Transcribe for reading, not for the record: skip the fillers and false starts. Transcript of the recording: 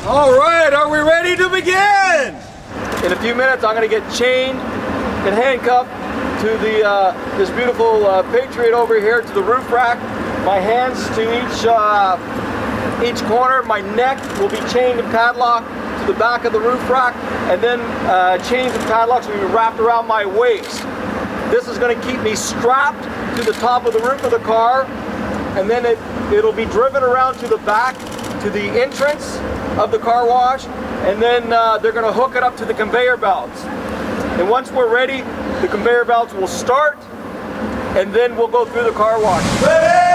All right, are we ready to begin? In a few minutes, I'm going to get chained and handcuffed to the this beautiful Patriot over here, to the roof rack. My hands to each corner. My neck will be chained and padlocked to the back of the roof rack, and then chains and padlocks will be wrapped around my waist. This is going to keep me strapped to the top of the roof of the car, and then it'll be driven around to the back, to the entrance of the car wash, and then they're going to hook it up to the conveyor belts. And once we're ready, the conveyor belts will start, and then we'll go through the car wash. Ready!